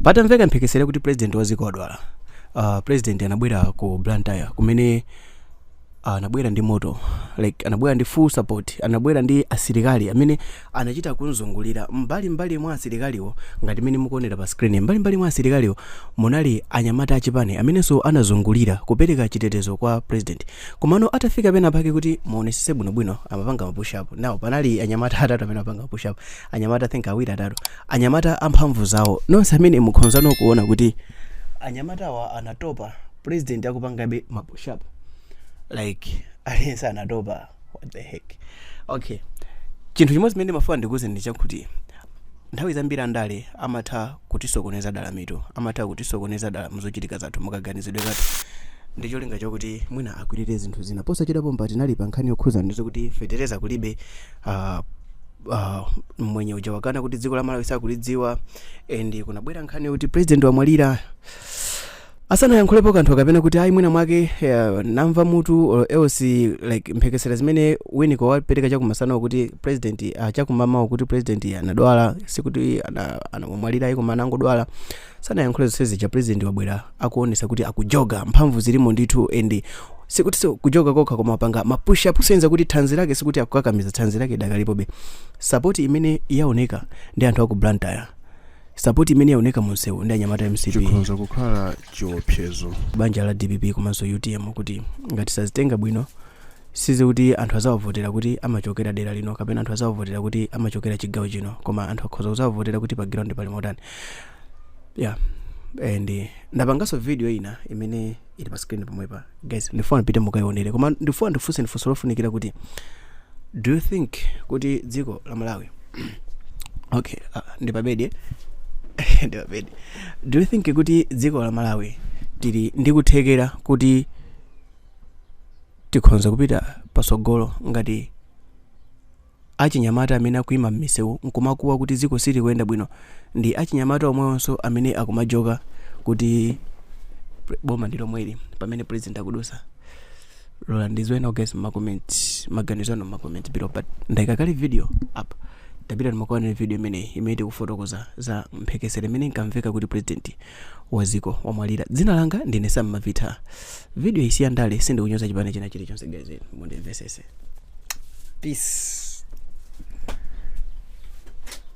patamveka mphekesera kuti president waziko wadwala. President anabwera ku Blantyre kumene anabwera ndi moto, like anabwera ndi full support, anabwera ndi asilikali amene anachita kunzungulira mbali mwa asilikaliwo ngati mene mukuonera pa screen. Mbali mwa asilikaliwo munali anyamata achipani amenenso anazungulira kupereka chitetezo kwa president. Komano atafika pena pake kuti muonesese bwinobwino amapanga push up. Now panali anyamata atatu amene apanga push up, anyamata think awiri atatu, anyamata amphamvu zawo nonse amene mukhonzano kuona kuti anyamata wa anatopa president akupangabe ma push up. Like aliyense anatopa. What the heck. Okay, chinthu chimodzi chimene mafuna ndikuze ndi chakuti nthawi zambiri andale amatha kutisokoneza dala mitu, amatha kutisokoneza dala muzochitika zathu mukaganizidwe kathu. Ndi cholinga chokuti mwina akwirire zinthu zina posachitapo mpati nali pa nkhani yokhuza ndizo kuti fetereza kulibe mwenye uja wakana kuti dziko la Malawi sakulidziwa, and kunabwera nkhani yokuti president wamwalira asana yankhulepo kanthu kapena kuti ayi mwina mwake namva mutu or else like mphekesera zimene winiko wapereka chakumasana kuti president chakumamawo kuti president anadwala sikuti anamwalira ayi koma anangodwala. Sana yankhule zonsezi cha president wabwera akuonesa kuti akujoga mphamvu zilimo ndithu, and sikuti so kujoga kokha koma apanga mapush up senza kuti thanzi lake sikuti akukakamiza thanzi lake dakalipobe. Support imene yaoneka ndi anthu aku Blantyre, support imene yaoneka munsewu ndi anyamata MCP chikonza kukhala chiopsezo banja la DPP komanso UTM kuti ngati sazitenga bwino sizi kuti anthu azawavotera kuti amachokera dera lino kapena anthu azawavotera kuti amachokera chigawo chino, koma anthu akhoza kuzawavotera kuti pa ground pali motani. Yeah, and ndapangaso video ina imene ili pa screen pomwepa guys, ndifuna nipite mukaionere, koma ndifuna ndifunse ndifunso lofunikira kuti do you think kuti dziko la Malawi okay ndipabedi ndipabedi do you think kuti dziko la Malawi tili ndikuthekera kuti tikhonza kupita pasogolo ngati achinyamata amene akuima m'misewu nkumakuwa kuti dziko sili kuyenda bwino, ndi achinyamata omweyonso amene akumajoka kuti boma ndilo mweri pamene president akudusa? Lola ndizwena guys maganizano ma comment below, but ndaikakali video up tapita ndimakuona video imene tikufotokoza za mphekesera imene nkamveka kuti president waziko wamwalira. Dzina langa ndine Sam Mavita. Video isi andale sindi kunyoza chipane china chilichonse guys, mundimvesese. Peace.